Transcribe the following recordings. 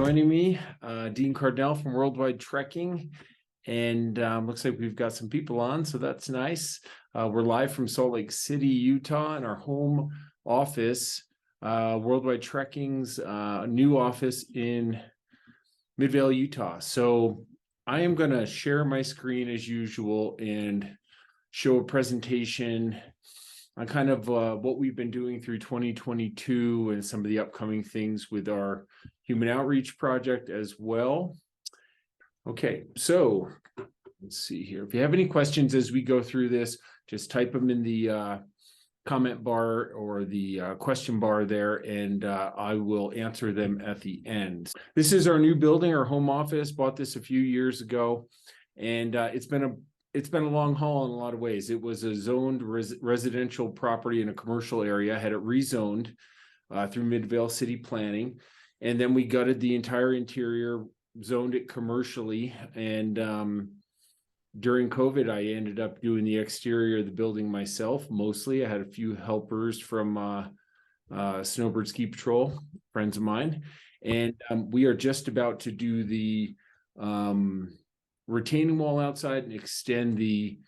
joining me, Dean Cardinale from Worldwide Trekking. And looks like we've got some people on, so that's nice. We're live from Salt Lake City, Utah, in our home office, Worldwide Trekking's new office in Midvale, Utah. So I am going to share my screen as usual and show a presentation on kind of what we've been doing through 2022 and some of the upcoming things with our Human Outreach Project as well. Okay, so let's see here. If you have any questions as we go through this, just type them in the comment bar or the question bar there, and I will answer them at the end. This is our new building, our home office. Bought this a few years ago, and it's been a long haul in a lot of ways. It was a zoned residential property in a commercial area, had it rezoned through Midvale City Planning, and then we gutted the entire interior, zoned it commercially, and during COVID, I ended up doing the exterior of the building myself. Mostly, I had a few helpers from Snowbird Ski Patrol, friends of mine, and we are just about to do the retaining wall outside and extend the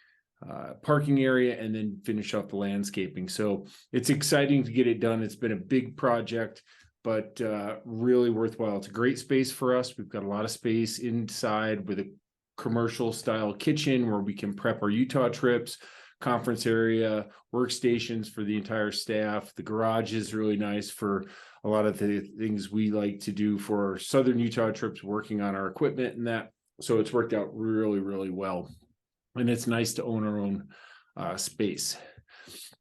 parking area and then finish off the landscaping. So it's exciting to get it done. It's been a big project, but really worthwhile. It's a great space for us. We've got a lot of space inside with a commercial style kitchen where we can prep our Utah trips, conference area, workstations for the entire staff. The garage is really nice for a lot of the things we like to do for Southern Utah trips, working on our equipment and that. So it's worked out really, really well. And it's nice to own our own space.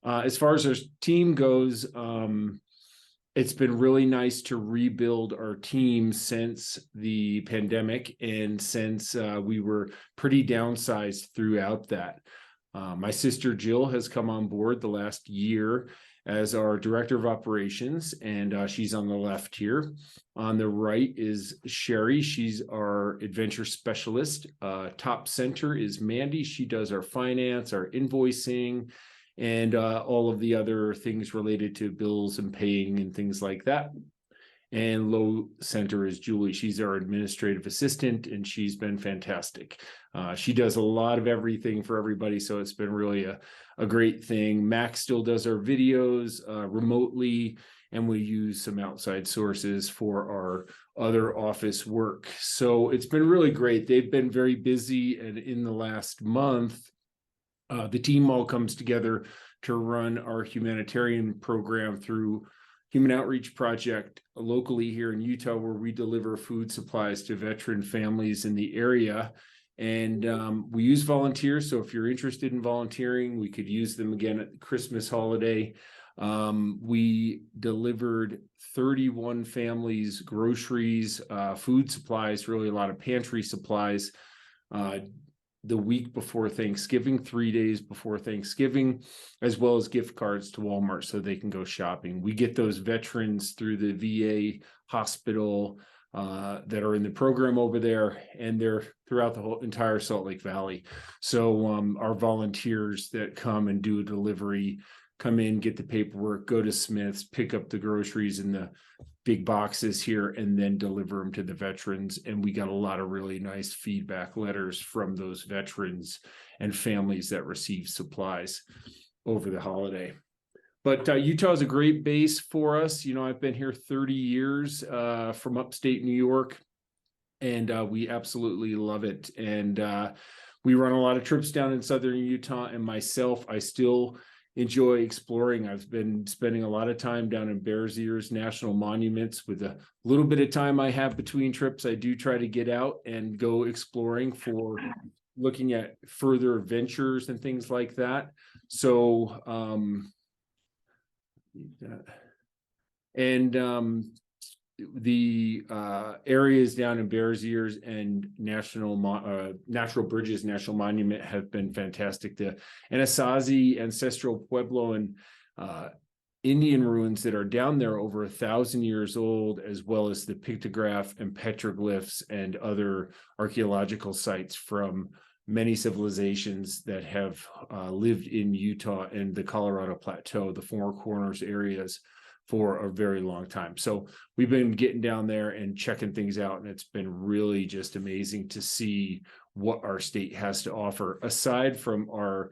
As far as our team goes, it's been really nice to rebuild our team since the pandemic and since we were pretty downsized throughout that. My sister Jill has come on board the last year as our director of operations, and she's on the left here. On the right is Sherry. She's our adventure specialist. Top center is Mandy. She does our finance, our invoicing, and all of the other things related to bills and paying and things like that. And low center is Julie. She's our administrative assistant, and she's been fantastic. She does a lot of everything for everybody, so it's been really a great thing. Max still does our videos remotely, and we use some outside sources for our other office work. So it's been really great. They've been very busy, and in the last month, the team all comes together to run our humanitarian program through Human Outreach Project locally here in Utah, where we deliver food supplies to veteran families in the area. And we use volunteers. So if you're interested in volunteering, we could use them again at the Christmas holiday. We delivered 31 families groceries, food supplies, really a lot of pantry supplies, the week before Thanksgiving, 3 days before Thanksgiving, as well as gift cards to Walmart so they can go shopping. We get those veterans through the VA hospital that are in the program over there, and they're throughout the whole entire Salt Lake Valley. So our volunteers that come and do a delivery come in, get the paperwork, go to Smith's, pick up the groceries in the big boxes here, and then deliver them to the veterans. And we got a lot of really nice feedback letters from those veterans and families that receive supplies over the holiday. But Utah is a great base for us. You know, I've been here 30 years from upstate New York, and we absolutely love it. And we run a lot of trips down in Southern Utah, and myself, I still enjoy exploring. I've been spending a lot of time down in Bears Ears National Monuments. With a little bit of time I have between trips, I do try to get out and go exploring for looking at further ventures and things like that. So, the areas down in Bears Ears and Natural Bridges National Monument have been fantastic. The Anasazi Ancestral Pueblo and Indian ruins that are down there over 1,000 years old, as well as the pictograph and petroglyphs and other archaeological sites from many civilizations that have lived in Utah and the Colorado Plateau, the Four Corners areas for a very long time. So we've been getting down there and checking things out, and it's been really just amazing to see what our state has to offer, aside from our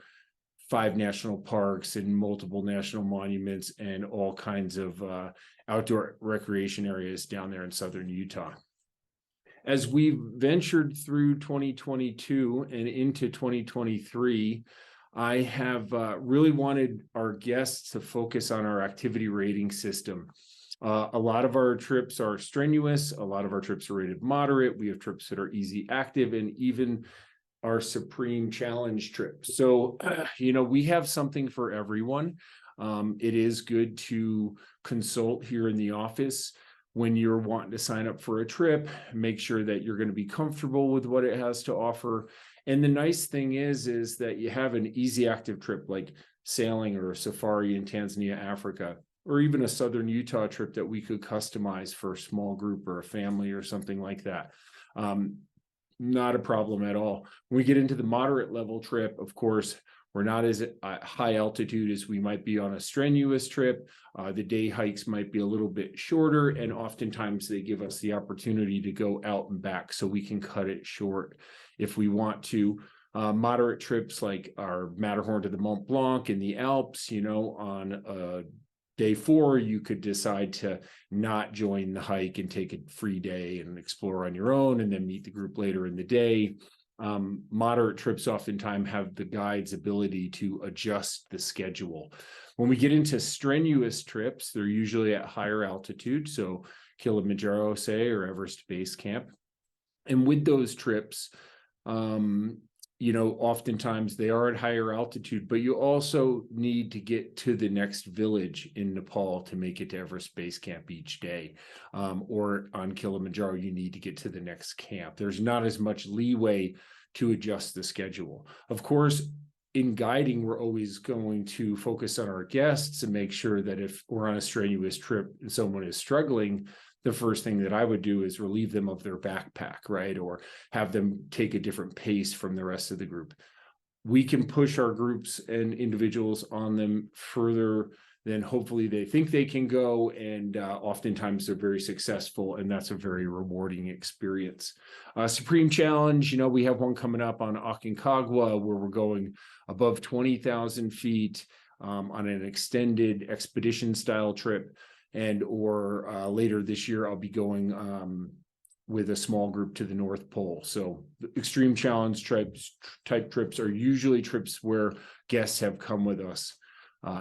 5 national parks and multiple national monuments and all kinds of outdoor recreation areas down there in southern Utah. As we ventured through 2022 and into 2023, I have really wanted our guests to focus on our activity rating system. A lot of our trips are strenuous. A lot of our trips are rated moderate. We have trips that are easy active, and even our Supreme Challenge trip. So, we have something for everyone. It is good to consult here in the office when you're wanting to sign up for a trip. Make sure that you're going to be comfortable with what it has to offer. And the nice thing is that you have an easy active trip like sailing or a safari in Tanzania, Africa, or even a southern Utah trip that we could customize for a small group or a family or something like that. Not a problem at all. When we get into the moderate level trip, of course, we're not as high altitude as we might be on a strenuous trip. The day hikes might be a little bit shorter, and oftentimes they give us the opportunity to go out and back so we can cut it short if we want to. Moderate trips like our Matterhorn to the Mont Blanc in the Alps, on day 4, you could decide to not join the hike and take a free day and explore on your own and then meet the group later in the day. Moderate trips oftentimes have the guide's ability to adjust the schedule. When we get into strenuous trips, they're usually at higher altitude, so Kilimanjaro, say, or Everest Base Camp. And with those trips, oftentimes they are at higher altitude, but you also need to get to the next village in Nepal to make it to Everest Base Camp each day. Or on Kilimanjaro, you need to get to the next camp. There's not as much leeway to adjust the schedule. Of course, in guiding, we're always going to focus on our guests and make sure that if we're on a strenuous trip and someone is struggling, the first thing that I would do is relieve them of their backpack, right? Or have them take a different pace from the rest of the group. We can push our groups and individuals on them further than hopefully they think they can go. And oftentimes they're very successful, and that's a very rewarding experience. Supreme Challenge, we have one coming up on Aconcagua where we're going above 20,000 feet on an extended expedition style trip. Or later this year, I'll be going with a small group to the North Pole. So extreme challenge type trips are usually trips where guests have come with us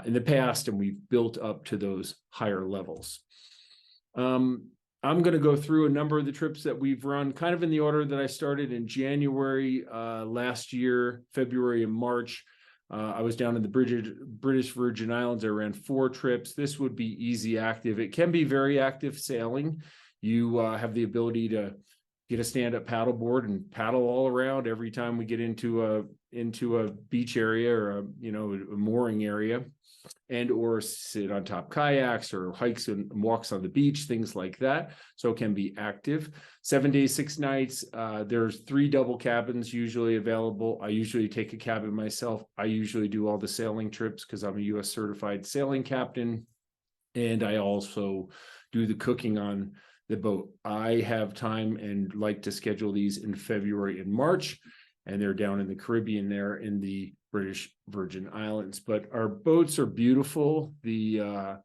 in the past, and we've built up to those higher levels. I'm going to go through a number of the trips that we've run kind of in the order that I started in January last year, February and March. I was down in the British Virgin Islands. I ran 4 trips. This would be easy active. It can be very active sailing. You have the ability to get a stand-up paddleboard and paddle all around every time we get into a beach area or a mooring area, and or sit on top kayaks or hikes and walks on the beach, things like that. So it can be active. 7 days, 6 nights. There's 3 double cabins usually available. I usually take a cabin myself. I usually do all the sailing trips because I'm a U.S. certified sailing captain, and I also do the cooking on the boat. I have time and like to schedule these in February and March, and they're down in the Caribbean there in the British Virgin Islands. But our boats are beautiful. The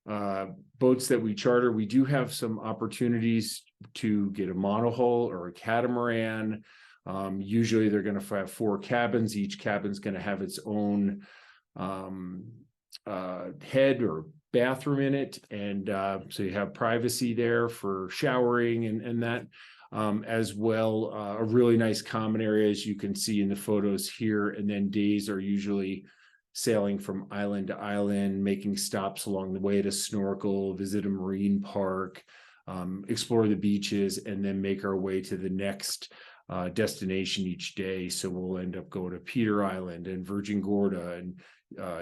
boats that we charter, we do have some opportunities to get a monohull or a catamaran. Usually they're going to have 4 cabins. Each cabin's going to have its own head or bathroom in it, and so you have privacy there for showering and that, as well. A really nice common area, as you can see in the photos here. And then days are usually sailing from island to island, making stops along the way to snorkel, visit a marine park, explore the beaches, and then make our way to the next destination each day. So we'll end up going to Peter Island and Virgin Gorda and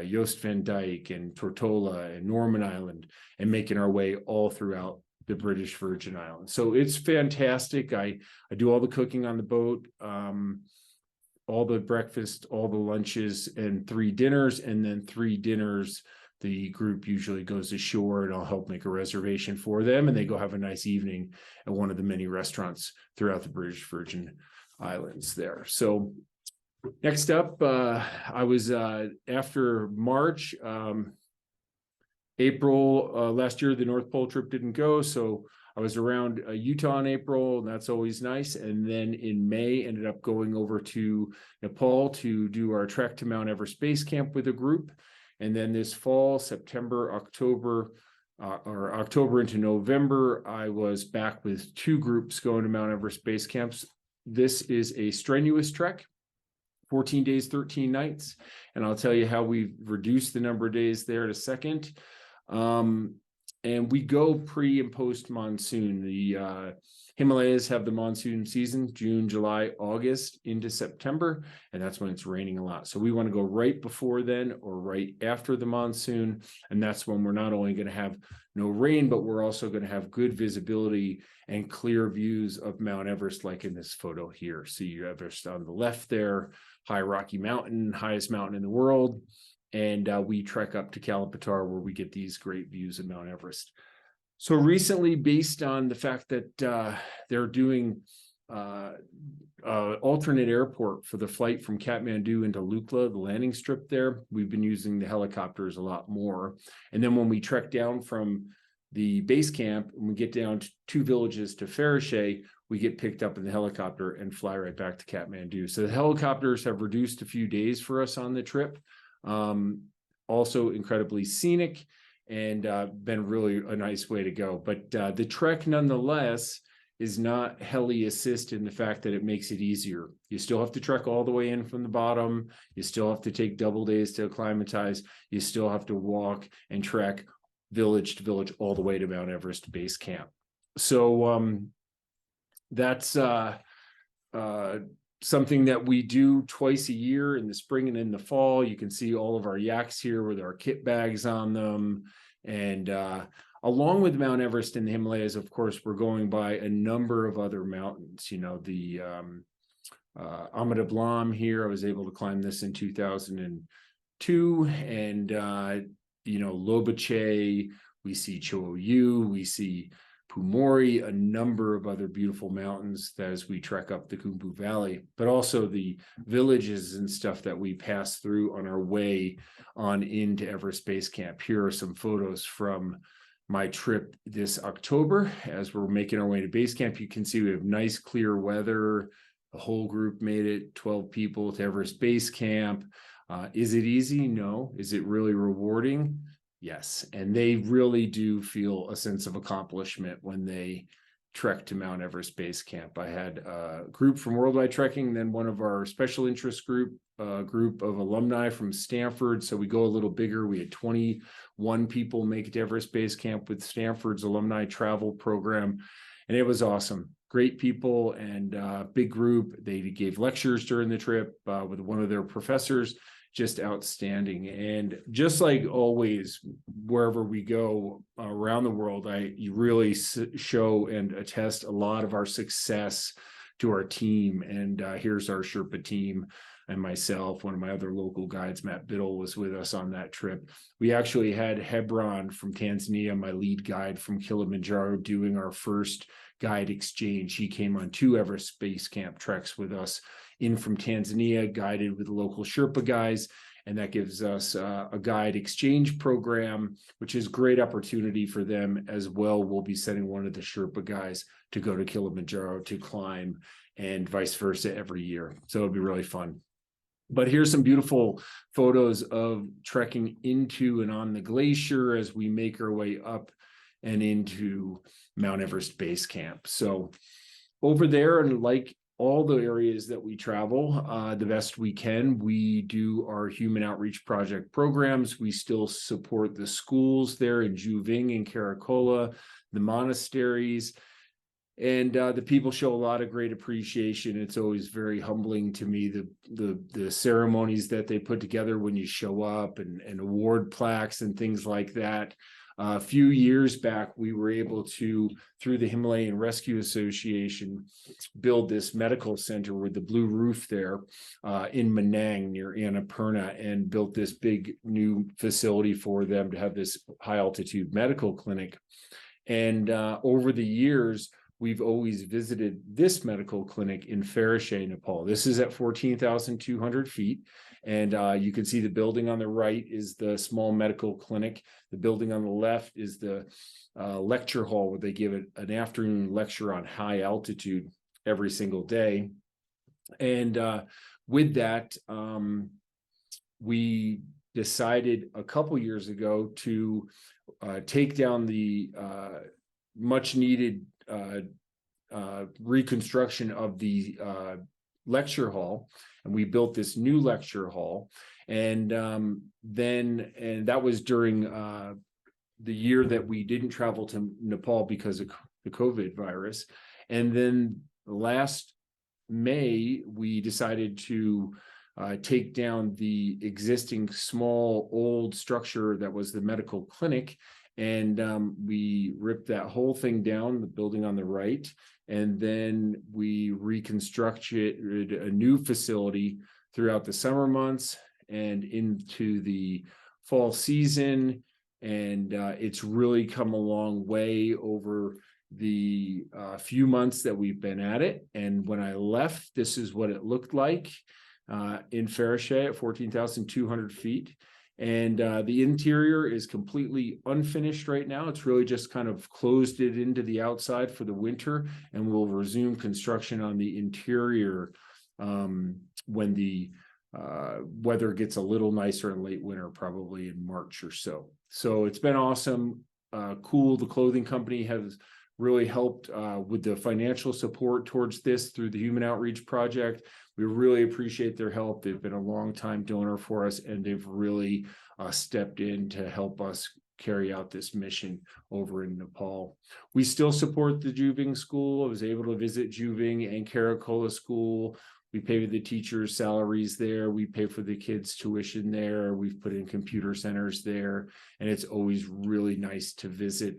Joost van Dyke and Tortola and Norman Island, and making our way all throughout the British Virgin Islands. So it's fantastic. I do all the cooking on the boat, all the breakfast, all the lunches, and 3 dinners, and then 3 dinners the group usually goes ashore, and I'll help make a reservation for them, and they go have a nice evening at one of the many restaurants throughout the British Virgin Islands there. So next up, I was after March, April last year, the North Pole trip didn't go, so I was around Utah in April, and that's always nice. And then in May, ended up going over to Nepal to do our trek to Mount Everest Base Camp with a group. And then this fall, September, October, or October into November, I was back with 2 groups going to Mount Everest Base Camps. This is a strenuous trek, 14 days, 13 nights. And I'll tell you how we've reduced the number of days there in a second. And we go pre and post monsoon. The Himalayas have the monsoon season, June, July, August into September, and that's when it's raining a lot. So we want to go right before then or right after the monsoon. And that's when we're not only going to have no rain, but we're also going to have good visibility and clear views of Mount Everest, like in this photo here. So you have Everest on the left there, high Rocky Mountain, highest mountain in the world. And we trek up to Kalapatar, where we get these great views of Mount Everest. So recently, based on the fact that they're doing alternate airport for the flight from Kathmandu into Lukla, the landing strip there, we've been using the helicopters a lot more. And then when we trek down from the base camp, and we get down to 2 villages to Farishay, we get picked up in the helicopter and fly right back to Kathmandu. So the helicopters have reduced a few days for us on the trip. Also incredibly scenic, and been really a nice way to go. But the trek nonetheless is not heli assist in the fact that it makes it easier. You still have to trek all the way in from the bottom. You still have to take double days to acclimatize. You still have to walk and trek village to village all the way to Mount Everest Base Camp. So that's something that we do twice a year, in the spring and in the fall. You can see all of our yaks here with our kit bags on them. And along with Mount Everest and the Himalayas, of course, we're going by a number of other mountains. You know, the Amida Blam here, I was able to climb this in 2002. And, you know, Lobache, we see Cho Oyu, we see Pumori, a number of other beautiful mountains as we trek up the Khumbu Valley, but also the villages and stuff that we pass through on our way on into Everest Base Camp. Here are some photos from my trip this October. As we're making our way to base camp, you can see we have nice clear weather. The whole group made it, 12 people to Everest Base Camp. Is it easy? No. Is it really rewarding? Yes, and they really do feel a sense of accomplishment when they trek to Mount Everest Base Camp. I had a group from Worldwide Trekking, then one of our special interest group of alumni from Stanford. So we go a little bigger. We had 21 people make it to Everest Base Camp with Stanford's alumni travel program, and it was awesome. Great people and big group. They gave lectures during the trip with one of their professors. Just outstanding. And just like always, wherever we go around the world, you really show and attest a lot of our success to our team. And here's our Sherpa team and myself. One of my other local guides, Matt Biddle, was with us on that trip. We actually had Hebron from Tanzania, my lead guide from Kilimanjaro, doing our first guide exchange. He came on 2 Everest Base Camp treks with us in from Tanzania, guided with the local Sherpa guys. And that gives us a guide exchange program, which is a great opportunity for them as well. We'll be sending one of the Sherpa guys to go to Kilimanjaro to climb, and vice versa every year. So it'll be really fun. But here's some beautiful photos of trekking into and on the glacier as we make our way up and into Mount Everest Base Camp. So over there, and like all the areas that we travel the best we can, we do our Human Outreach Project programs. We still support the schools there in Juving and Caracola, the monasteries, and the people show a lot of great appreciation. It's always very humbling to me, the ceremonies that they put together when you show up, and award plaques and things like that. A few years back, we were able to, through the Himalayan Rescue Association, build this medical center with the blue roof there in Manang near Annapurna, and built this big new facility for them to have this high altitude medical clinic. And over the years, we've always visited this medical clinic in Farishay, Nepal. This is at 14,200 feet. And you can see the building on the right is the small medical clinic. The building on the left is the lecture hall, where they give an afternoon lecture on high altitude every single day. And with that, we decided a couple years ago to take down the much needed reconstruction of the lecture hall, and we built this new lecture hall. And that was during the year that we didn't travel to Nepal because of the COVID virus. And then last May, we decided to take down the existing small old structure that was the medical clinic, and we ripped that whole thing down, the building on the right, and then we reconstructed a new facility throughout the summer months and into the fall season. And it's really come a long way over the few months that we've been at it. And when I left, this is what it looked like in Farishay at 14,200 feet. And the interior is completely unfinished right now. It's really just kind of closed it into the outside for the winter, and we'll resume construction on the interior when the weather gets a little nicer in late winter, probably in March or so. So it's been awesome, cool. The clothing company has really helped with the financial support towards this through the Human Outreach Project. We really appreciate their help. They've been a long-time donor for us, and they've really stepped in to help us carry out this mission over in Nepal. We still support the Juving School. I was able to visit Juving and Caracola School. We pay the teachers' salaries there. We pay for the kids' tuition there. We've put in computer centers there, and it's always really nice to visit.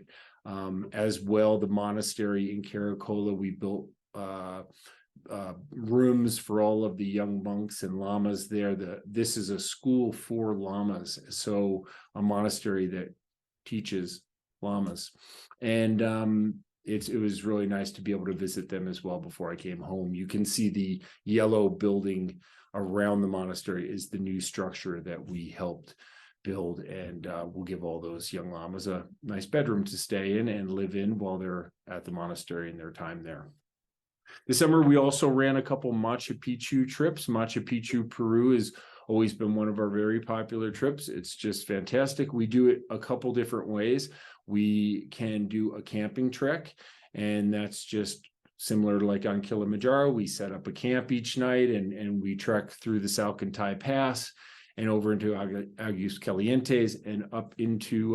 As well, the monastery in Caracola, we built rooms for all of the young monks and lamas there. This is a school for lamas, so a monastery that teaches lamas. And it was really nice to be able to visit them as well before I came home. You can see the yellow building around the monastery is the new structure that we helped build, and we'll give all those young lamas a nice bedroom to stay in and live in while they're at the monastery in their time there. This summer, we also ran a couple Machu Picchu trips. Machu Picchu, Peru has always been one of our very popular trips. It's just fantastic. We do it a couple different ways. We can do a camping trek, and that's just similar to like on Kilimanjaro. We set up a camp each night, and we trek through the Salcantay Pass and over into Aguas Calientes and up into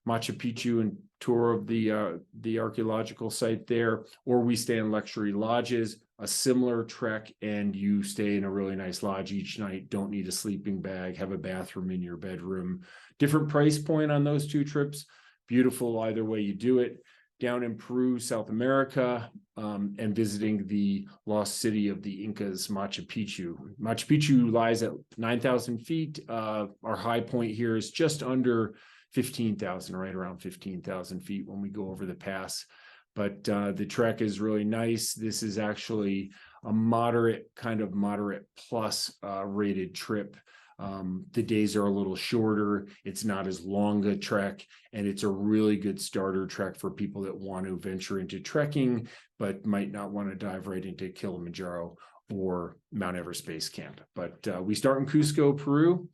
Machu Picchu and tour of the archaeological site there. Or we stay in luxury lodges, a similar trek, and you stay in a really nice lodge each night. Don't need a sleeping bag, have a bathroom in your bedroom. Different price point on those two trips. Beautiful either way you do it. Down in Peru, South America, and visiting the lost city of the Incas, Machu Picchu. Machu Picchu lies at 9,000 feet. Our high point here is just under 15,000, right around 15,000 feet when we go over the pass. But the trek is really nice. This is actually a moderate plus rated trip. The days are a little shorter. It's not as long a trek, and it's a really good starter trek for people that want to venture into trekking, but might not want to dive right into Kilimanjaro or Mount Everest Base Camp. But we start in Cusco, Peru,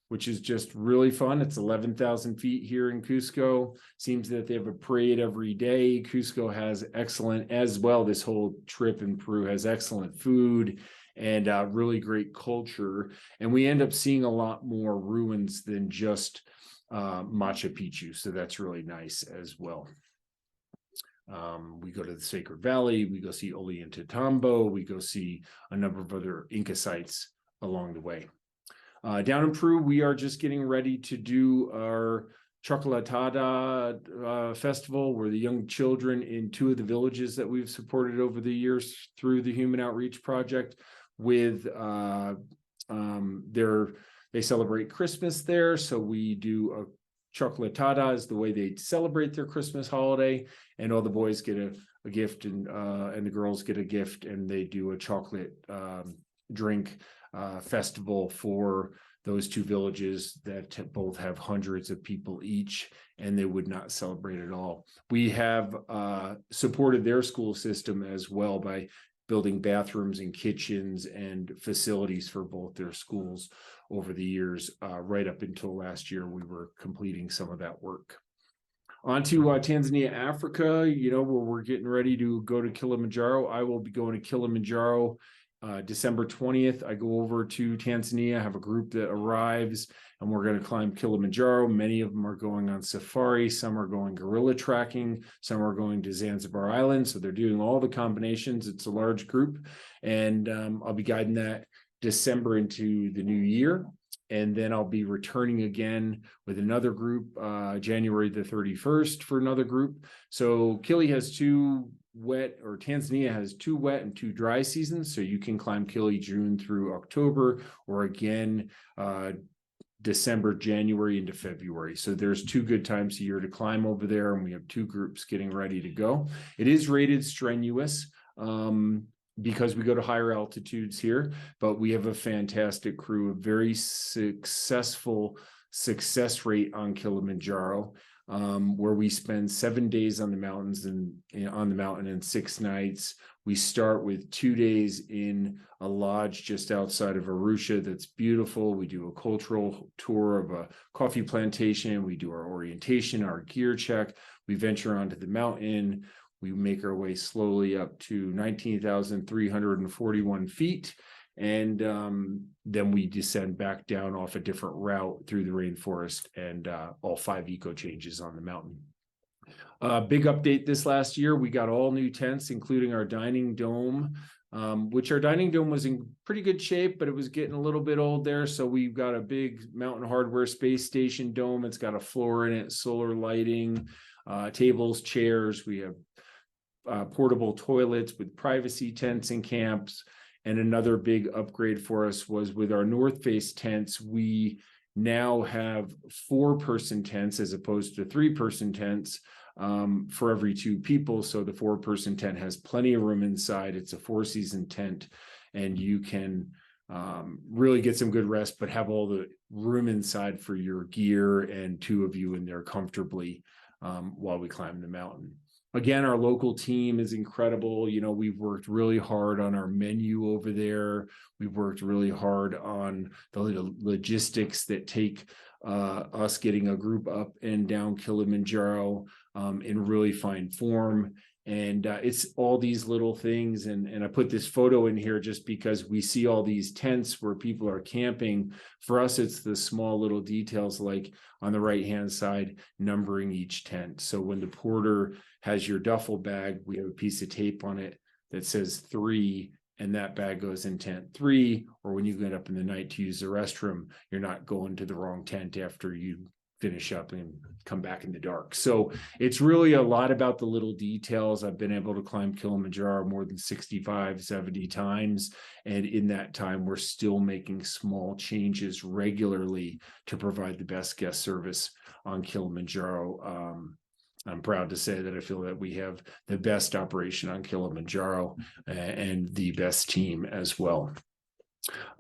which is just really fun. It's 11,000 feet here in Cusco. Seems that they have a parade every day. Cusco has excellent, as well, this whole trip in Peru has excellent food and really great culture. And we end up seeing a lot more ruins than just Machu Picchu. So that's really nice as well. We go to the Sacred Valley, we go see Ollantaytambo, we go see a number of other Inca sites along the way. Down in Peru, we are just getting ready to do our Chocolatada Festival, where the young children in 2 of the villages that we've supported over the years through the Human Outreach Project with they celebrate Christmas there. So we do a chocolatada is the way they celebrate their Christmas holiday, and all the boys get a gift and the girls get a gift, and they do a chocolate drink festival for those 2 villages that both have hundreds of people each, and they would not celebrate at all. We have supported their school system as well by building bathrooms and kitchens and facilities for both their schools over the years. Right up until last year, we were completing some of that work. On to Tanzania, Africa, where we're getting ready to go to Kilimanjaro. I will be going to Kilimanjaro December 20th. I go over to Tanzania, have a group that arrives, and we're going to climb Kilimanjaro. Many of them are going on safari. Some are going gorilla tracking. Some are going to Zanzibar Island. So they're doing all the combinations. It's a large group. And I'll be guiding that December into the new year. And then I'll be returning again with another group, January the 31st for another group. So Tanzania has 2 wet and 2 dry seasons. So you can climb Kili June through October, or again, December, January into February. So there's 2 good times a year to climb over there. And we have 2 groups getting ready to go. It is rated strenuous. Because we go to higher altitudes here, but we have a fantastic crew, a very successful success rate on Kilimanjaro, where we spend 7 days on the mountains and on the mountain and 6 nights. We start with 2 days in a lodge just outside of Arusha that's beautiful. We do a cultural tour of a coffee plantation. We do our orientation, our gear check. We venture onto the mountain. We make our way slowly up to 19,341 feet. And then we descend back down off a different route through the rainforest and all 5 eco changes on the mountain. Big update this last year, we got all new tents, including our dining dome, which our dining dome was in pretty good shape, but it was getting a little bit old there. So we've got a big Mountain Hardware space station dome. It's got a floor in it, solar lighting, tables, chairs. We have portable toilets with privacy tents and camps. And another big upgrade for us was with our North Face tents. We now have 4-person tents as opposed to 3-person tents for every 2 people. So the 4-person tent has plenty of room inside. It's a 4-season tent, and you can really get some good rest, but have all the room inside for your gear, and 2 of you in there comfortably while we climb the mountain. Again, our local team is incredible. We've worked really hard on our menu over there. We've worked really hard on the logistics that take us getting a group up and down Kilimanjaro in really fine form. And it's all these little things. And I put this photo in here just because we see all these tents where people are camping. For us, it's the small little details, like on the right-hand side, numbering each tent. So when the porter has your duffel bag, we have a piece of tape on it that says 3, and that bag goes in tent 3. Or when you get up in the night to use the restroom, you're not going to the wrong tent after you finish up and come back in the dark. So it's really a lot about the little details. I've been able to climb Kilimanjaro more than 65, 70 times. And in that time, we're still making small changes regularly to provide the best guest service on Kilimanjaro. I'm proud to say that I feel that we have the best operation on Kilimanjaro and the best team as well.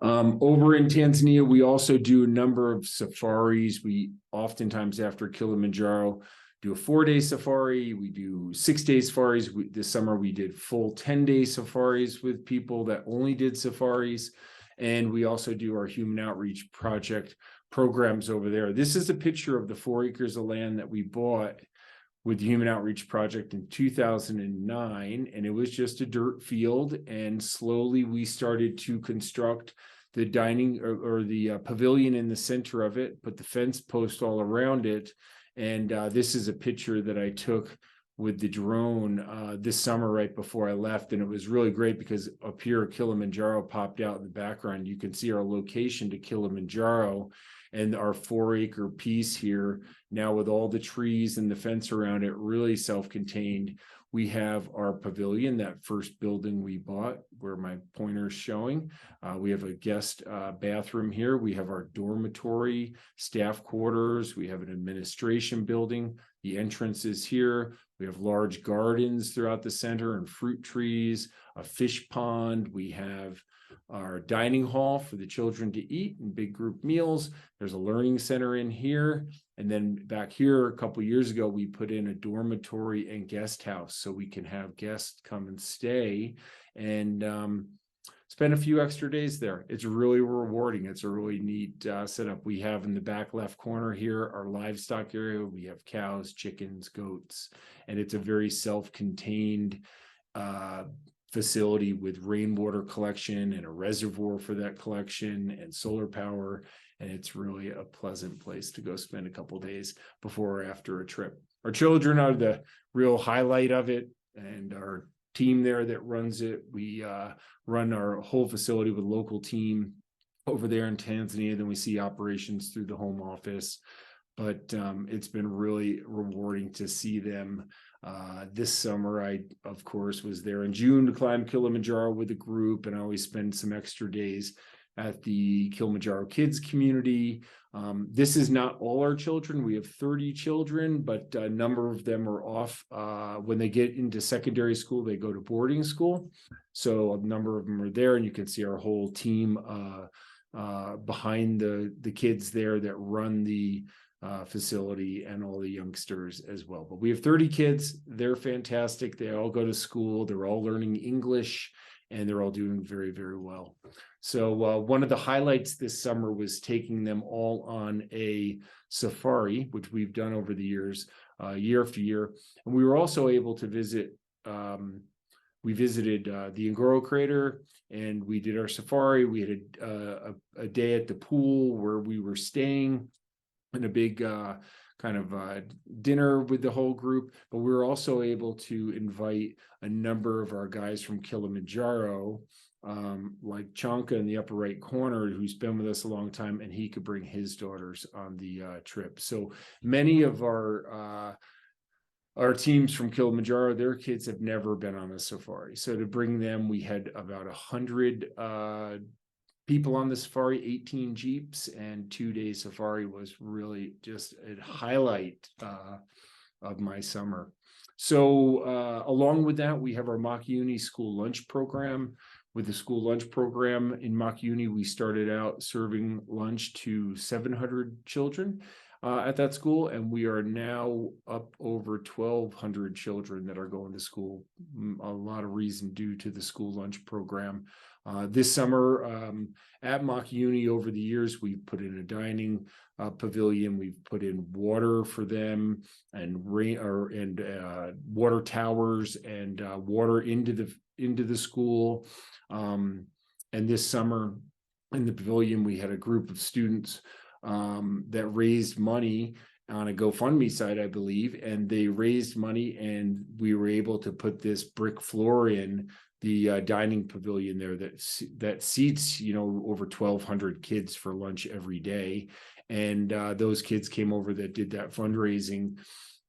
Over in Tanzania, we also do a number of safaris. We oftentimes, after Kilimanjaro, do a 4-day safari. We do 6-day safaris. This summer, we did full 10-day safaris with people that only did safaris. And we also do our Human Outreach Project programs over there. This is a picture of the 4 acres of land that we bought with the Human Outreach Project in 2009, and it was just a dirt field. And slowly we started to construct the dining or the pavilion in the center of it, put the fence post all around it. And this is a picture that I took with the drone this summer right before I left. And it was really great because up here, Kilimanjaro popped out in the background. You can see our location to Kilimanjaro. And our 4-acre piece here, now with all the trees and the fence around it, really self-contained. We have our pavilion, that first building we bought where my pointer's showing. We have a guest bathroom here. We have our dormitory, staff quarters. We have an administration building. The entrance is here. We have large gardens throughout the center and fruit trees, a fish pond. We have our dining hall for the children to eat and big group meals. There's a learning center in here. And then back here, a couple of years ago, we put in a dormitory and guest house so we can have guests come and stay and spend a few extra days there. It's really rewarding. It's a really neat setup. We have in the back left corner here our livestock area. We have cows, chickens, goats, and it's a very self-contained facility with rainwater collection and a reservoir for that collection and solar power. And it's really a pleasant place to go spend a couple of days before or after a trip. Our children are the real highlight of it, and our team there that runs it. We run our whole facility with a local team over there in Tanzania. Then we see operations through the home office. But it's been really rewarding to see them. This summer, I, of course, was there in June to climb Kilimanjaro with a group, and I always spend some extra days at the Kilimanjaro Kids community. This is not all our children. We have 30 children, but a number of them are off. When they get into secondary school, they go to boarding school. So a number of them are there, and you can see our whole team behind the kids there that run the facility and all the youngsters as well. But we have 30 kids. They're fantastic. They all go to school. They're all learning English, and they're all doing very, very well. So one of the highlights this summer was taking them all on a safari, which we've done over the years, year after year. And we were also able to visit, we visited the Ngoro crater, and we did our safari. We had a day at the pool where we were staying in a big kind of dinner with the whole group. But we were also able to invite a number of our guys from Kilimanjaro, like Chanka in the upper right corner, who's been with us a long time, and he could bring his daughters on the trip. So many of our teams from Kilimanjaro, their kids have never been on a safari. So to bring them, we had about 100 people on the safari, 18 Jeeps, and 2-day safari was really just a highlight of my summer. So along with that, we have our Makuni school lunch program. With the school lunch program in Makuni, we started out serving lunch to 700 children at that school, and we are now up over 1,200 children that are going to school. A lot of reason due to the school lunch program. This summer at Makuni, over the years, we've put in a dining pavilion. We've put in water for them, and water towers, and water into the school. And this summer in the pavilion, we had a group of students that raised money on a GoFundMe site, I believe, and they raised money, and we were able to put this brick floor in the dining pavilion there that seats, over 1,200 kids for lunch every day. And those kids came over that did that fundraising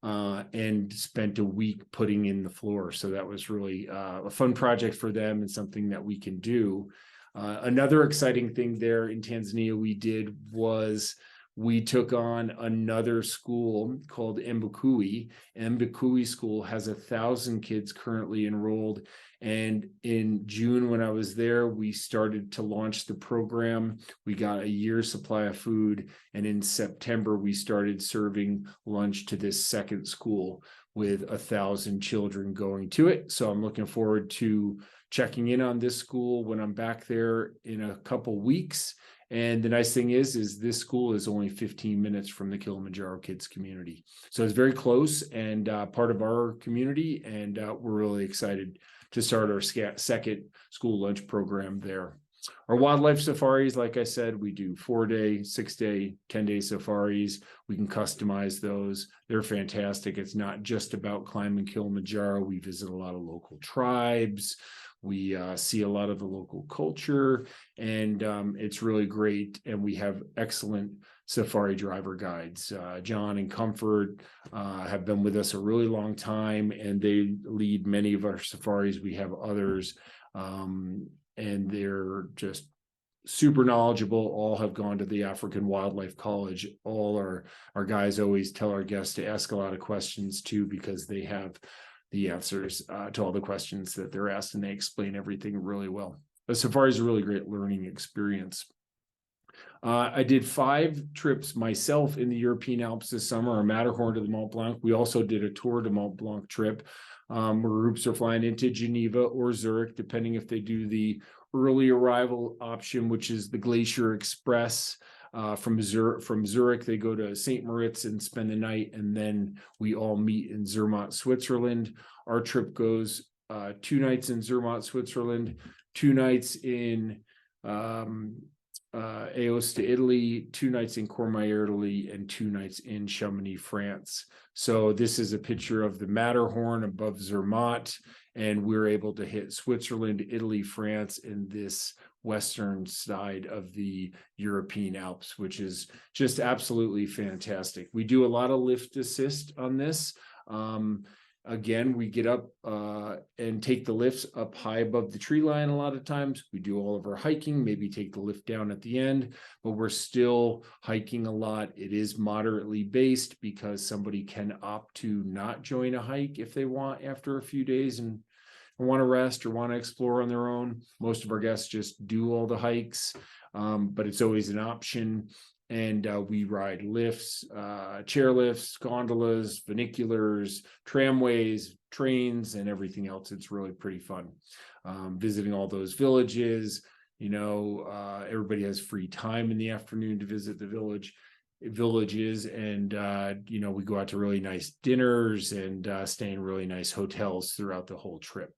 and spent a week putting in the floor. So that was really a fun project for them, and something that we can do. Another exciting thing there in Tanzania we did was we took on another school called Mbukui. Mbukui School has 1,000 kids currently enrolled. And in June, when I was there, we started to launch the program. We got a year's supply of food. And in September, we started serving lunch to this second school with 1,000 children going to it. So I'm looking forward to checking in on this school when I'm back there in a couple weeks. And the nice thing is this school is only 15 minutes from the Kilimanjaro Kids community. So it's very close and part of our community. And we're really excited to start our second school lunch program there. Our wildlife safaris, like I said, we do 4-day, 6-day, 10-day safaris. We can customize those. They're fantastic. It's not just about climbing Kilimanjaro. We visit a lot of local tribes. We see a lot of the local culture, and it's really great. And we have excellent safari driver guides. John and Comfort have been with us a really long time, and they lead many of our safaris. We have others, and they're just super knowledgeable. All have gone to the African Wildlife College. All our guys always tell our guests to ask a lot of questions too, because they have the answers to all the questions that they're asked, and they explain everything really well. The safari is a really great learning experience. I did 5 trips myself in the European Alps this summer, a Matterhorn to the Mont Blanc. We also did a Tour de Mont Blanc trip, where groups are flying into Geneva or Zurich, depending if they do the early arrival option, which is the Glacier Express. From Zurich, they go to St. Moritz and spend the night, and then we all meet in Zermatt, Switzerland. Our trip goes 2 nights in Zermatt, Switzerland, 2 nights in Aosta, Italy, 2 nights in Courmayeur, Italy, and 2 nights in Chamonix, France. So this is a picture of the Matterhorn above Zermatt, and we're able to hit Switzerland, Italy, France in this western side of the European Alps, which is just absolutely fantastic. We do a lot of lift assist on this. Again, we get up and take the lifts up high above the tree line a lot of times. We do all of our hiking, maybe take the lift down at the end, but we're still hiking a lot. It is moderately based because somebody can opt to not join a hike if they want after a few days and want to rest or want to explore on their own. Most of our guests just do all the hikes, but it's always an option. And we ride lifts, chairlifts, gondolas, funiculars, tramways, trains, and everything else. It's really pretty fun. Visiting all those villages, everybody has free time in the afternoon to visit the villages, and we go out to really nice dinners and stay in really nice hotels throughout the whole trip.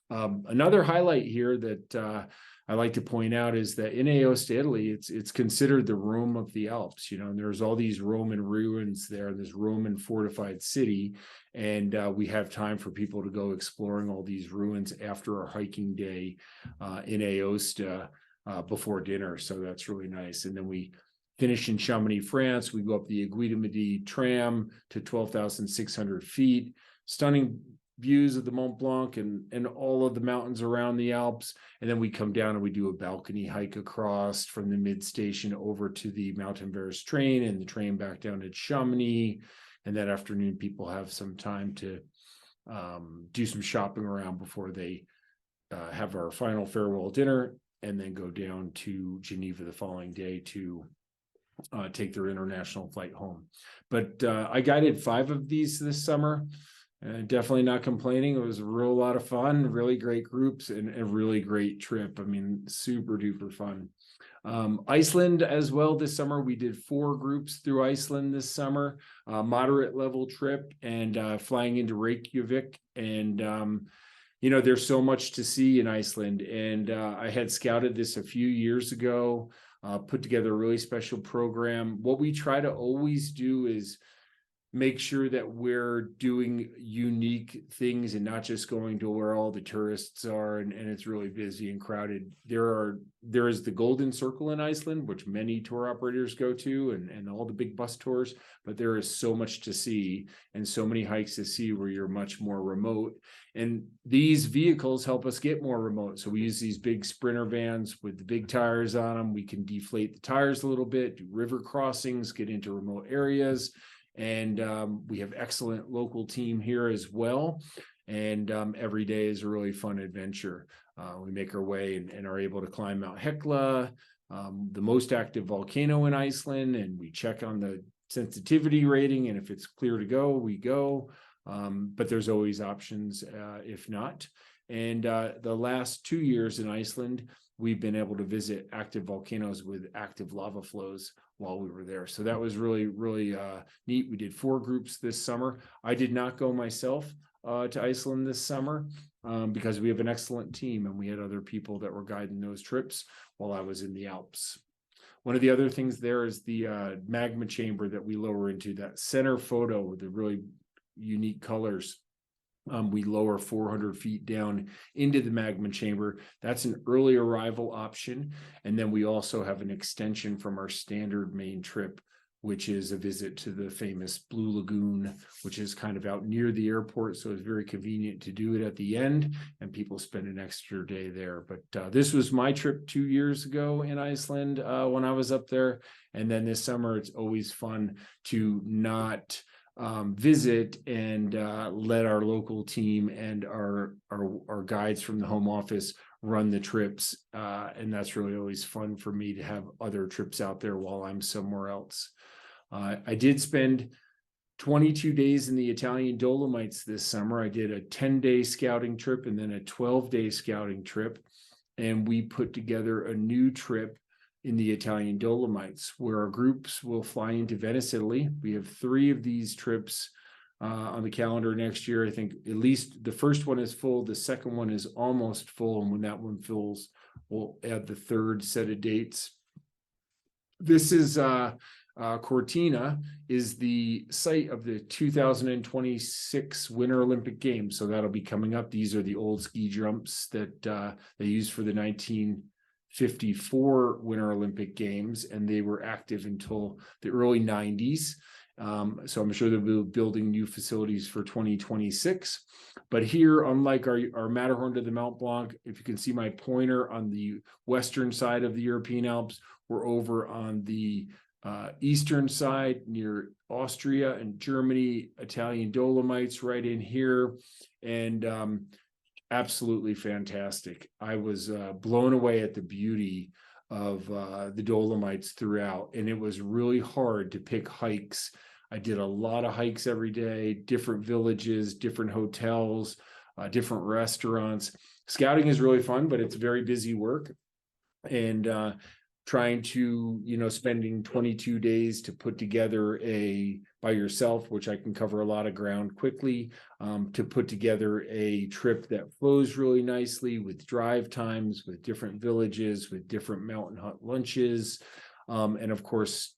Another highlight here that I like to point out is that in Aosta, Italy, it's considered the Rome of the Alps, and there's all these Roman ruins there, this Roman fortified city, and we have time for people to go exploring all these ruins after our hiking day in Aosta before dinner. So that's really nice. And then we finish in Chamonix, France. We go up the Aiguille de Midi tram to 12,600 feet. Stunning views of the Mont Blanc and all of the mountains around the Alps. And then we come down and we do a balcony hike across from the mid station over to the Mountain-Verst train, and the train back down to Chamonix. And that afternoon, people have some time to do some shopping around before they have our final farewell dinner, and then go down to Geneva the following day to take their international flight home. But I guided 5 of these this summer. Definitely not complaining. It was a real lot of fun, really great groups, and a really great trip. I mean, super duper fun. Iceland as well this summer. We did 4 groups through Iceland this summer, moderate level trip, and flying into Reykjavik. And there's so much to see in Iceland. And I had scouted this a few years ago, put together a really special program. What we try to always do is make sure that we're doing unique things and not just going to where all the tourists are and it's really busy and crowded. There is the Golden Circle in Iceland, which many tour operators go to, and all the big bus tours, but there is so much to see and so many hikes to see where you're much more remote. And these vehicles help us get more remote. So we use these big Sprinter vans with the big tires on them. We can deflate the tires a little bit, do river crossings, get into remote areas. And we have excellent local team here as well. And every day is a really fun adventure. We make our way and are able to climb Mount Hekla, the most active volcano in Iceland, and we check on the sensitivity rating. And if it's clear to go, we go. But there's always options if not. And the last 2 years in Iceland, we've been able to visit active volcanoes with active lava flows while we were there. So that was really, really neat. We did 4 groups this summer. I did not go myself to Iceland this summer because we have an excellent team and we had other people that were guiding those trips while I was in the Alps. One of the other things there is the magma chamber that we lower into, that center photo with the really unique colors. We lower 400 feet down into the magma chamber. That's an early arrival option. And then we also have an extension from our standard main trip, which is a visit to the famous Blue Lagoon, which is kind of out near the airport. So it's very convenient to do it at the end, and people spend an extra day there. But this was my trip 2 years ago in Iceland when I was up there. And then this summer, it's always fun to not visit and let our local team and our guides from the home office run the trips. And that's really always fun for me to have other trips out there while I'm somewhere else. I did spend 22 days in the Italian Dolomites this summer. I did a 10-day scouting trip and then a 12-day scouting trip. And we put together a new trip in the Italian Dolomites, where our groups will fly into Venice, Italy. We have 3 of these trips on the calendar next year. I think at least the first one is full. The second one is almost full. And when that one fills, we'll add the 3rd set of dates. This is Cortina is the site of the 2026 Winter Olympic Games. So that'll be coming up. These are the old ski jumps that they used for the 1954 Winter Olympic Games, and they were active until the early 90s. So I'm sure they'll be building new facilities for 2026. But here, unlike our Matterhorn to the Mount Blanc, if you can see my pointer on the western side of the European Alps, we're over on the eastern side near Austria and Germany, Italian Dolomites right in here. And absolutely fantastic. I was blown away at the beauty of the Dolomites throughout, and it was really hard to pick hikes. I did a lot of hikes every day, different villages, different hotels, different restaurants. Scouting is really fun, but it's very busy work. And trying to, spending 22 days to put together by yourself, which I can cover a lot of ground quickly, to put together a trip that flows really nicely with drive times, with different villages, with different mountain hut lunches, and of course,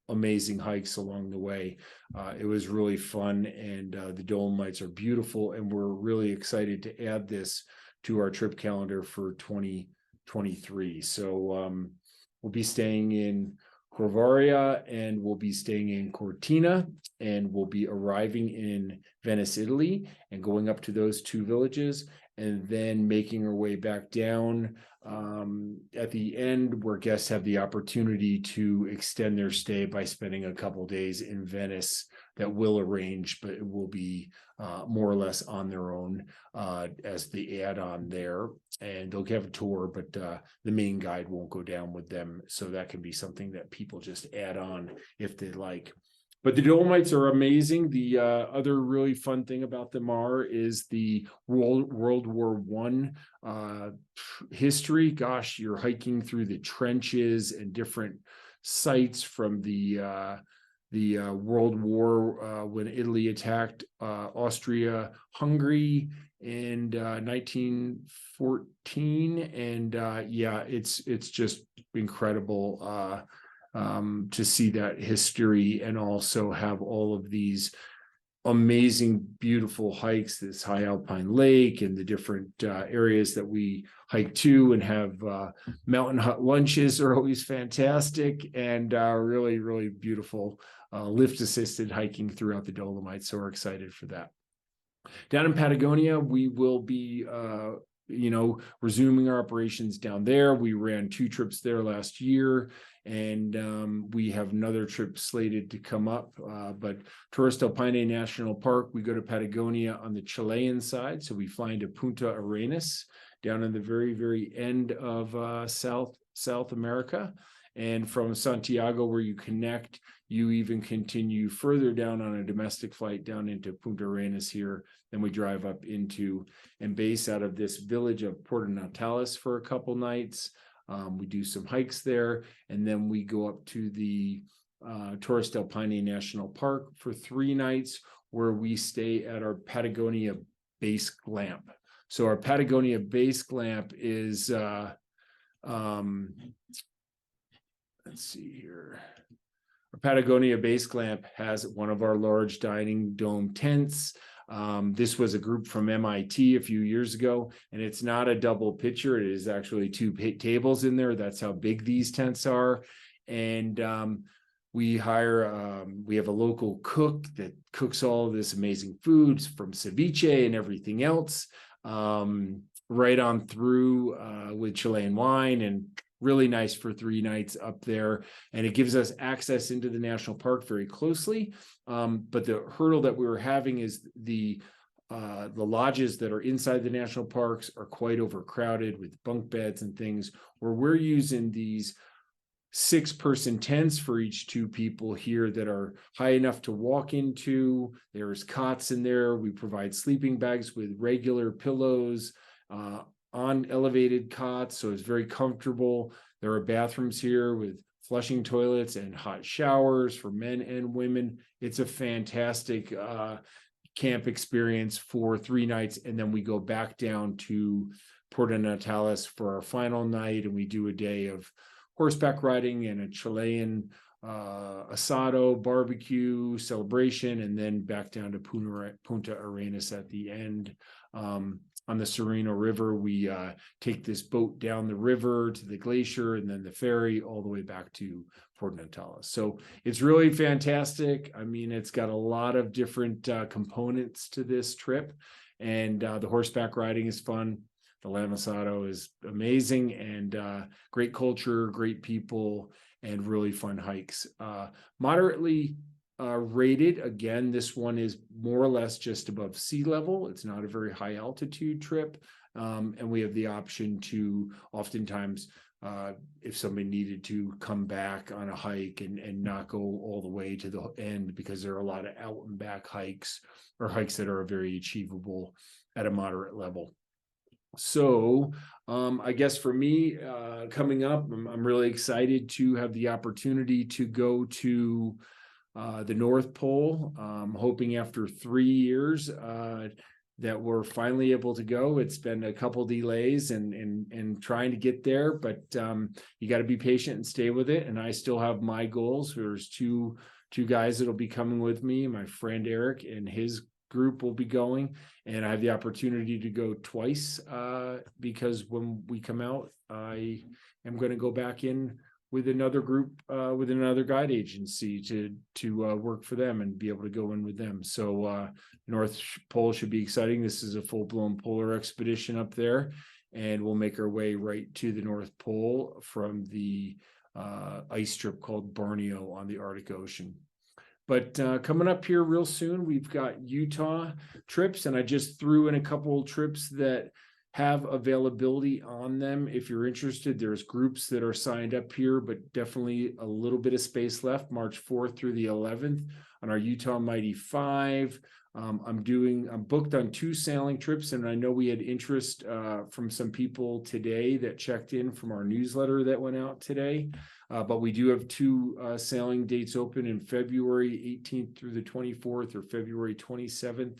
amazing hikes along the way. It was really fun, and the Dolomites are beautiful, and we're really excited to add this to our trip calendar for 2023. So we'll be staying in Corvaria, and we'll be staying in Cortina, and we'll be arriving in Venice, Italy, and going up to those 2 villages, and then making our way back down at the end, where guests have the opportunity to extend their stay by spending a couple days in Venice. That will arrange, but it will be more or less on their own as the add-on there. And they'll have a tour, but the main guide won't go down with them. So that can be something that people just add on if they like. But the Dolomites are amazing. The other really fun thing about them is the World War I history. Gosh, you're hiking through the trenches and different sites from the World War when Italy attacked Austria-Hungary in 1914. And it's just incredible to see that history, and also have all of these amazing, beautiful hikes, this high alpine lake, and the different areas that we hike to, and have mountain hut lunches are always fantastic, and really, really beautiful lift assisted hiking throughout the Dolomites. So we're excited for that. Down in Patagonia, we will be resuming our operations down there. We ran 2 trips there last year, and we have another trip slated to come up. But Torres del Paine National Park, we go to Patagonia on the Chilean side. So we fly into Punta Arenas down in the very, very end of South America. And from Santiago, where you connect, you even continue further down on a domestic flight down into Punta Arenas here. Then we drive up into and base out of this village of Puerto Natales for a couple nights. We do some hikes there, and then we go up to the Torres del Paine National Park for 3 nights, where we stay at our Patagonia base camp. So our Patagonia base camp is let's see here. Our Patagonia base camp has one of our large dining dome tents. This was a group from MIT a few years ago, and it's not a double pitcher. It is actually two tables in there. That's how big these tents are. And we have a local cook that cooks all of this amazing foods from ceviche and everything else, right on through with Chilean wine, and really nice for 3 nights up there. And it gives us access into the national park very closely. But the hurdle that we were having is the lodges that are inside the national parks are quite overcrowded with bunk beds and things, where we're using these 6-person tents for each 2 people here that are high enough to walk into. There's cots in there. We provide sleeping bags with regular pillows on elevated cots, so it's very comfortable. There are bathrooms here with flushing toilets and hot showers for men and women. It's a fantastic camp experience for 3 nights, and then we go back down to Puerto Natales for our final night, and we do a day of horseback riding and a Chilean asado barbecue celebration, and then back down to Punta Arenas at the end. On the Sereno River, we take this boat down the river to the glacier and then the ferry all the way back to Puerto Natales. So it's really fantastic. I mean, it's got a lot of different components to this trip, and the horseback riding is fun. The lamb asado is amazing, and great culture, great people, and really fun hikes. Moderately rated. Again, this one is more or less just above sea level. It's not a very high altitude trip. And we have the option to oftentimes, if somebody needed to, come back on a hike and not go all the way to the end, because there are a lot of out and back hikes, or hikes that are very achievable at a moderate level. So I guess for me, coming up, I'm really excited to have the opportunity to go to the North Pole. Hoping after 3 years that we're finally able to go. It's been a couple delays and trying to get there, but you got to be patient and stay with it. And I still have my goals. There's two guys that'll be coming with me. My friend Eric and his group will be going, and I have the opportunity to go twice because when we come out, I am going to go back in with another group, with another guide agency to work for them and be able to go in with them. So North Pole should be exciting. This is a full-blown polar expedition up there, and we'll make our way right to the North Pole from the ice strip called Borneo on the Arctic Ocean. But coming up here real soon, we've got Utah trips, and I just threw in a couple trips that have availability on them. If you're interested, there's groups that are signed up here, but definitely a little bit of space left, March 4th through the 11th on our Utah Mighty 5. I'm booked on 2 sailing trips, and I know we had interest from some people today that checked in from our newsletter that went out today. But we do have 2 sailing dates open in February 18th through the 24th, or February 27th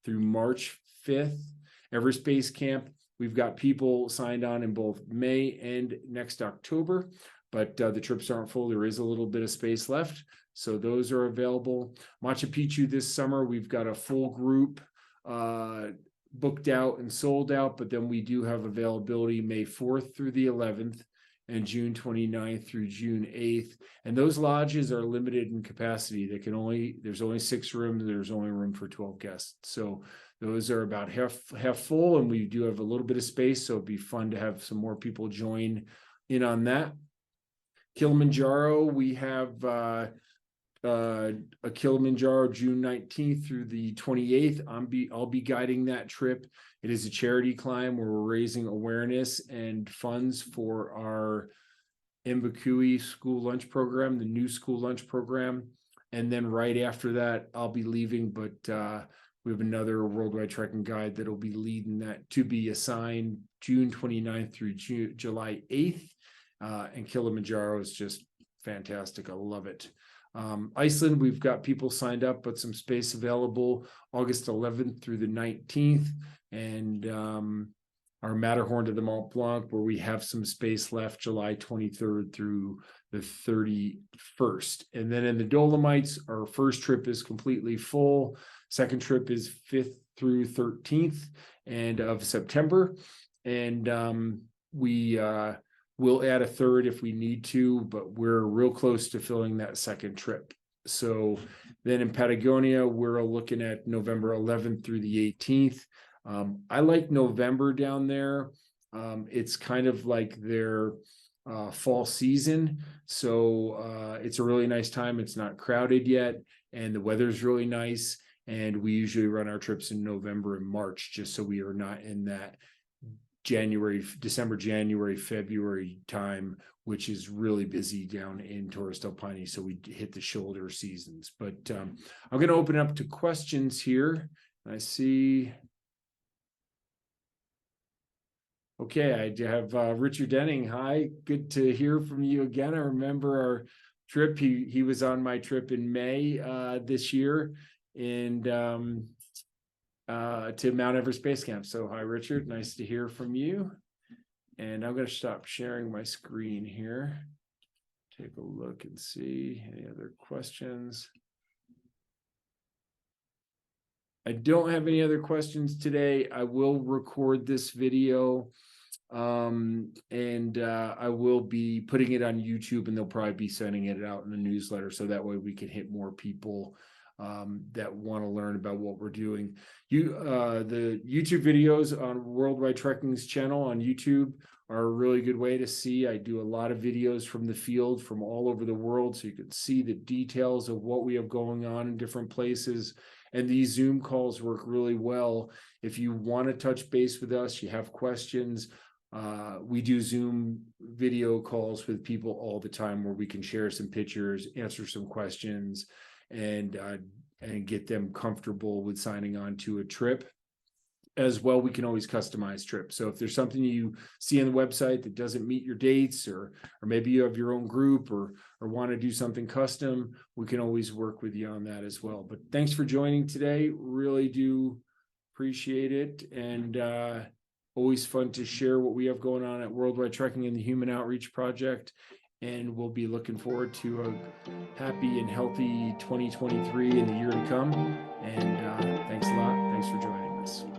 through March 5th. Everspace Camp, we've got people signed on in both May and next October, but the trips aren't full. There is a little bit of space left, so those are available. Machu Picchu this summer, we've got a full group booked out and sold out, but then we do have availability May 4th through the 11th and June 29th through June 8th. And those lodges are limited in capacity. There's only 6 rooms. There's only room for 12 guests. So those are about half full, and we do have a little bit of space. So it'd be fun to have some more people join in on that. Kilimanjaro, we have a Kilimanjaro June 19th through the 28th. I'll be guiding that trip. It is a charity climb where we're raising awareness and funds for our Mbakui school lunch program, the new school lunch program. And then right after that, I'll be leaving, but we have another worldwide trekking guide that'll be leading that, to be assigned June 29th through July 8th. And Kilimanjaro is just fantastic. I love it. Iceland, we've got people signed up, but some space available August 11th through the 19th. And our Matterhorn to the Mont Blanc, where we have some space left, July 23rd through the 31st. And then in the Dolomites, our first trip is completely full. Second trip is 5th through 13th and of September. And we will add a third if we need to, but we're real close to filling that second trip. So then in Patagonia, we're looking at November 11th through the 18th. I like November down there. It's kind of like their fall season. So it's a really nice time. It's not crowded yet, and the weather's really nice. And we usually run our trips in November and March, just so we are not in that December, January, February time, which is really busy down in Torres del Paine. So we hit the shoulder seasons. But I'm going to open up to questions here. I see. Okay, I have Richard Denning. Hi, good to hear from you again. I remember our trip. He was on my trip in May this year, and to Mount Everest Base Camp. So hi, Richard. Nice to hear from you. And I'm going to stop sharing my screen here. Take a look and see any other questions. I don't have any other questions today. I will record this video and I will be putting it on YouTube, and they'll probably be sending it out in the newsletter, so that way we can hit more people that want to learn about what we're doing. The YouTube videos on Worldwide Trekking's channel on YouTube are a really good way to see. I do a lot of videos from the field from all over the world, so you can see the details of what we have going on in different places. And these Zoom calls work really well. If you want to touch base with us, you have questions, we do Zoom video calls with people all the time where we can share some pictures, answer some questions, and get them comfortable with signing on to a trip. As well, we can always customize trips. So if there's something you see on the website that doesn't meet your dates, or maybe you have your own group or want to do something custom, we can always work with you on that as well. But thanks for joining today. Really do appreciate it. And always fun to share what we have going on at Worldwide Trekking and the Human Outreach Project. And we'll be looking forward to a happy and healthy 2023 in the year to come. And thanks a lot. Thanks for joining us.